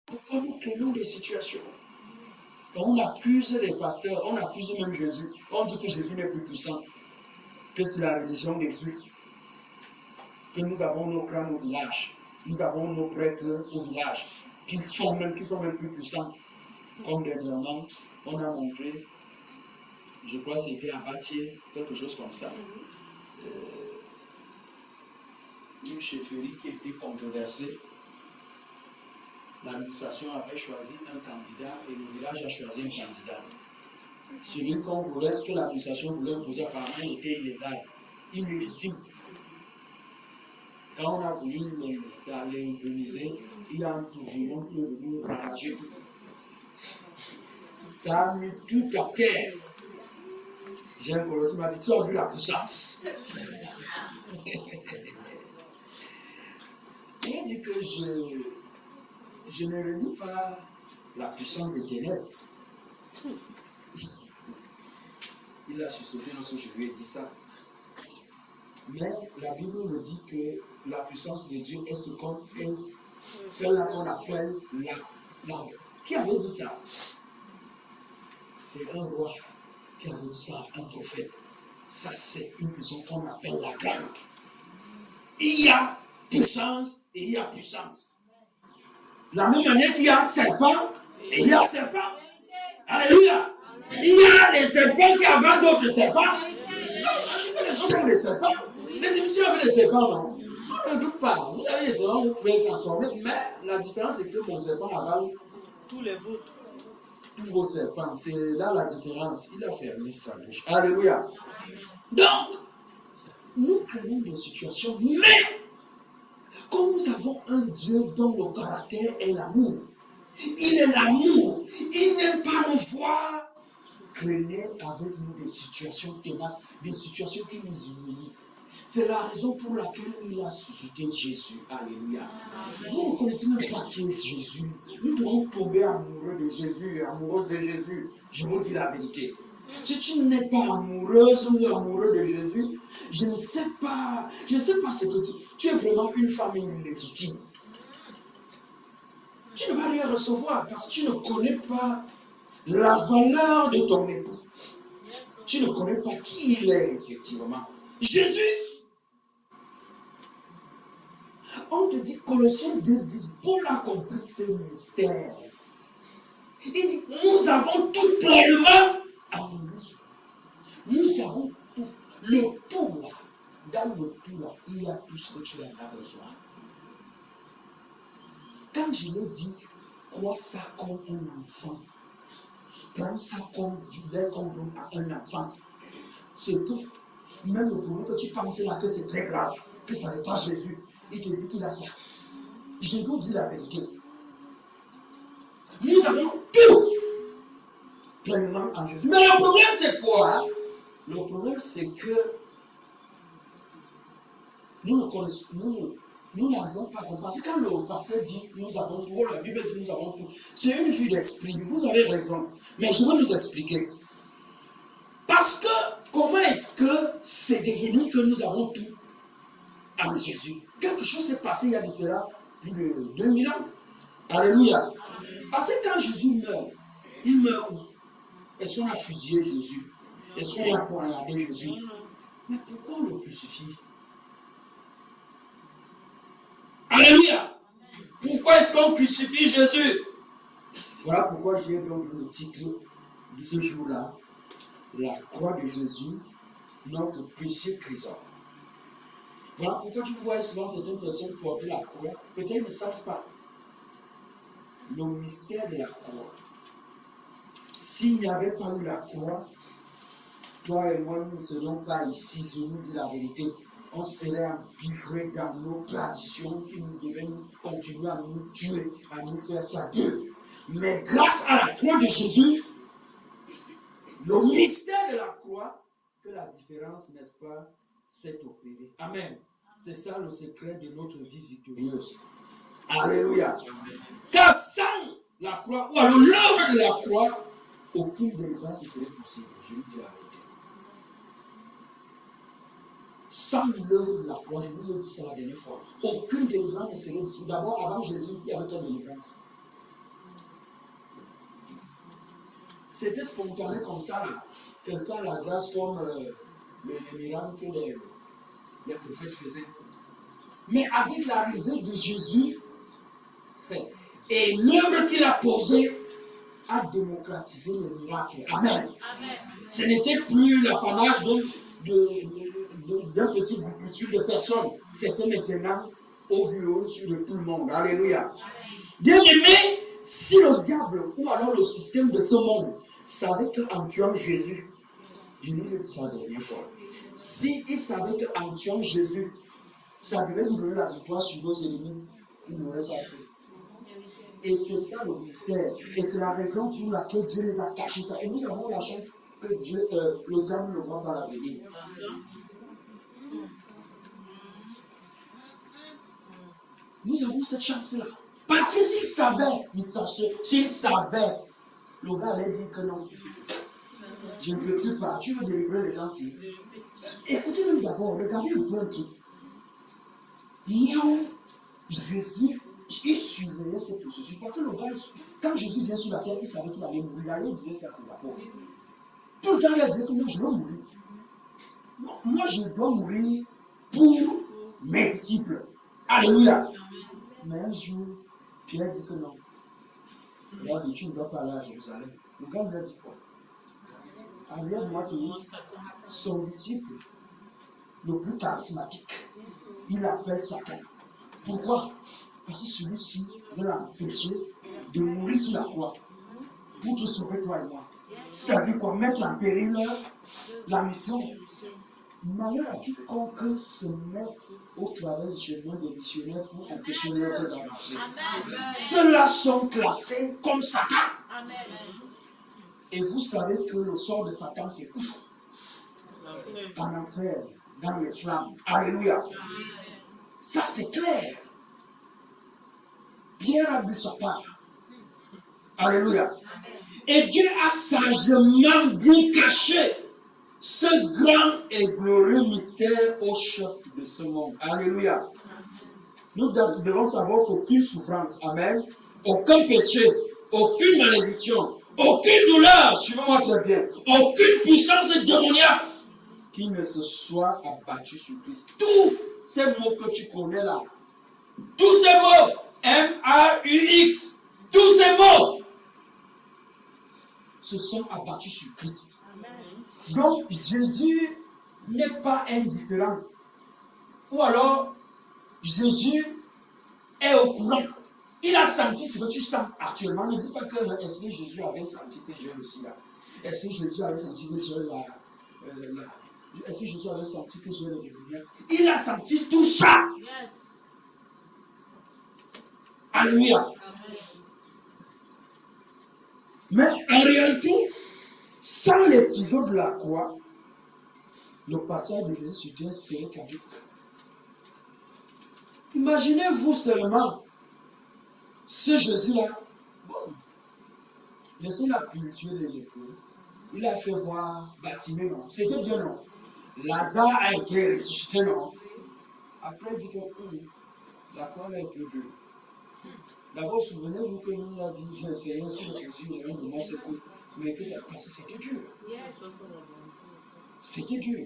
Pourquoi nous créons des situations? On accuse les pasteurs, on accuse même Jésus. On dit que Jésus n'est plus puissant, que c'est la religion des Juifs, que nous avons nos crânes au village, nous avons nos prêtres au village, qui sont même plus puissants. Comme dernièrement, on a montré, je crois que c'était à Bâtier, quelque chose comme ça. Une chefferie qui était controversée. L'administration avait choisi un candidat et le village a choisi un candidat. Celui qu'on voulait, que l'administration voulait imposer apparemment était illégal, illégitime. Quand on a voulu l'indemniser, il y a un tourbillon qui est venu ranger tout. Ça a mis tout à terre. J'ai un collègue qui m'a dit, tu as vu la puissance. Il a dit que je ne renie pas la puissance des ténèbres. Il a sursauté lorsque je lui ai dit ça. Mais la Bible nous dit que la puissance de Dieu est ce qu'on est, celle-là qu'on appelle la. Qui avait dit ça? C'est un roi qui avait dit ça, un prophète. Ça, c'est une puissance qu'on appelle la grande. Il y a puissance et il y a puissance. La même manière qu'il y a serpent et il y a serpent. Alléluia. Il y a les serpents qui avaient d'autres serpents. Les autres ont des serpents. Les Égyptiens avaient des serpents, non? On ne doute pas. Vous avez des serpents, vous pouvez transformer. Mais la différence, c'est que mon serpent avale tous les vôtres. Tous vos serpents. C'est là la différence. Il a fermé sa bouche. Alléluia. Donc, nous créons des situations, mais comme nous avons un Dieu dont le caractère est l'amour, il est l'amour, il n'aime pas nous voir créer avec nous des situations tenaces, des situations qui nous humilient. C'est la raison pour laquelle il a suscité Jésus. Alléluia. Vous ne connaissez même pas qui est Jésus. Nous devons tomber amoureux de Jésus, amoureuse de Jésus. Je vous dis la vérité. Si tu n'es pas amoureuse ou amoureux de Jésus, je ne sais pas ce que tu es vraiment une femme illégitime. Tu ne vas rien recevoir parce que tu ne connais pas la valeur de ton époux. Tu ne connais pas qui il est effectivement. Jésus. On te dit, Colossiens 2 dit, Paul a compris ce mystère. Il dit, nous avons tout pleinement en lui. Nous avons tout. Le tout là, dans le tout là, il y a tout ce que tu en as besoin. Quand je l'ai dit, crois ça comme un enfant. Prends ça comme du lait comme un enfant. C'est tout. Même le problème que tu penses là que c'est très grave, que ça n'est pas Jésus, il te dit qu'il a ça. Je vous dis la vérité. Nous avons tout pleinement en Jésus. Mais le problème c'est quoi? Le problème c'est que nous ne connaissons, nous n'avons pas compris. Parce que quand le pasteur dit nous avons tout, la Bible dit nous avons tout, c'est une vue d'esprit. Vous avez raison. Mais je vais nous expliquer. Parce que comment est-ce que c'est devenu que nous avons tout en Jésus? Quelque chose s'est passé il y a de cela plus de 2000 ans. Alléluia. Parce que quand Jésus meurt, il meurt où? Est-ce qu'on a fusillé Jésus? Est-ce qu'on a poignardé Jésus? Mais pourquoi on le crucifie? Alléluia. Pourquoi est-ce qu'on crucifie Jésus? Voilà pourquoi j'ai donc le titre de ce jour-là, la croix de Jésus, notre précieux trésor. Voilà pourquoi tu vois souvent certaines personnes porter la croix. Peut-être qu'ils ne savent pas le mystère de la croix. S'il n'y avait pas eu la croix, toi et moi, nous ne serions pas ici. Je vous dis la vérité. On serait empiffrés dans nos traditions qui nous devaient continuer à nous tuer, à nous faire ça Dieu. Mais grâce à la croix de Jésus, le mystère de la croix, que la différence, n'est-ce pas, s'est opérée. Amen. C'est ça le secret de notre vie victorieuse. Alléluia. Car sans la croix, ou alors l'œuvre de la croix, aucune délivrance ne serait possible. Je vous dis la vérité. Sans l'œuvre de la croix, je vous ai dit ça la dernière fois, aucune délivrance ne serait possible. D'abord, avant Jésus, il y avait quelle délivrance? C'était spontané comme ça. Quelqu'un a la grâce comme les miracles que les prophètes faisaient. Mais avec l'arrivée de Jésus et l'œuvre qu'il a posée a démocratisé les miracles. Amen. Amen. Ce n'était plus l'apanage d'un petit groupuscule de personnes. C'était maintenant au vu de tout le monde. Alléluia. Bien aimé, si le diable ou alors le système de ce monde savait qu'en tuant Jésus, je nous ai dit ça la dernière fois, s'il savait qu'en tuant Jésus, ça devait nous donner la victoire sur nos ennemis, il n'aurait pas fait. Et c'est ça le mystère. Et c'est la raison pour laquelle Dieu les a cachés ça. Et nous avons la chance que Dieu, le diable ne voit pas l'avenir. Nous avons cette chance-là. Parce que s'il savait, s'il savait, le gars allait dire que non. Je ne te tue pas, tu veux délivrer les gens ici. Écoutez-le d'abord, regardez un peu un truc. Jésus, il surveillait ce processus. Parce que le gars, quand Jésus vient sur la terre, il savait qu'il allait mourir. Il allait dire ça à ses apôtres. Tout le temps, il a dit que moi, je veux mourir. Moi, je dois mourir pour mes disciples. Alléluia. Mais un jour, Pierre dit que non. Regarde, tu ne dois pas aller à Jérusalem. Le gars lui a dit quoi? Arrière-moi que son disciple, le plus charismatique, il l'appelle Satan. Pourquoi? Parce que celui-ci veut l'empêcher de mourir sur la croix pour te sauver toi et moi. C'est-à-dire quoi? Mettre en péril la mission. Malheur à quiconque se met au travail du chemin des missionnaires pour empêcher l'œuvre d'avancer. Ceux-là sont classés comme Satan. Amen. Et vous savez que le sort de Satan, c'est où? En enfer, dans les flammes. Alléluia. Ça, c'est clair. Pierre a bu sa part. Alléluia. Et Dieu a sagement bien caché ce grand et glorieux mystère au chef de ce monde. Alléluia. Nous devons savoir qu'aucune souffrance, amen, aucun péché, aucune malédiction, aucune douleur, suivez-moi très bien, aucune puissance démoniaque qui ne se soit abattue sur Christ. Tous ces mots que tu connais là, tous ces mots, M-A-U-X, tous ces mots se sont abattus sur Christ. Donc, Jésus n'est pas indifférent. Ou alors, Jésus est au courant. Il a senti ce que tu sens actuellement. Ne dis pas que est-ce que Jésus avait senti que j'ai le sida? Est-ce que Jésus avait senti que j'ai est-ce que Jésus avait senti que j'ai le lumière? Il a senti tout ça. Yes. Alléluia. Mais en réalité, sans l'épisode de la croix, le passage de Jésus sur terre serait caduque. Imaginez-vous seulement ce Jésus-là. Bon, laissez-la pulsion de l'époux. Il a fait voir Bartimée, non. C'était bien, non. Lazare a été ressuscité, non. Après, il dit que la croix a été dure. D'abord, souvenez-vous que nous a dit, j'ai essayé aussi de Jésus, il y a un moment, c'est cool. Mais que ça passait, c'était dur. C'était dur.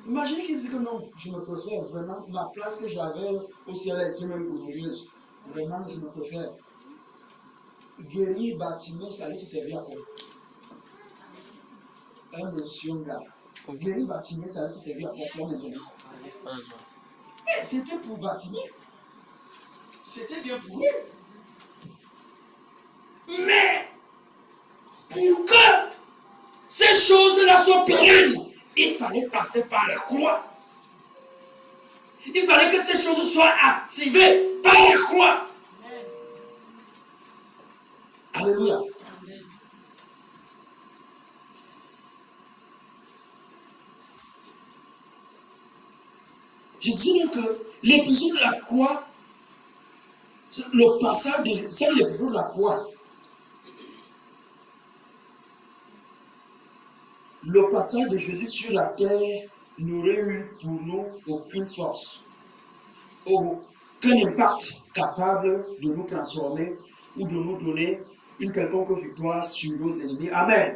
Imaginez qu'il dit que non, je me préfère vraiment, ma place que j'avais au ciel était même glorieuse. Vraiment, je me préfère. Guérir, Bartimée, ça allait te servir à quoi? Un monsieur, gars. Guérir, Bartimée, ça allait te servir à quoi maintenant? Mais c'était pour Bartimée. C'était bien pour lui. Mais, pour que ces choses-là soient pérennes, il fallait passer par la croix. Il fallait que ces choses soient activées par la croix. Alléluia. Je dis donc que l'épisode de la croix, le passage de Jésus, c'est l'épisode de la croix. Le passage de Jésus sur la terre n'aurait eu pour nous aucune force, aucun impact capable de nous transformer ou de nous donner une quelconque victoire sur nos ennemis. Amen.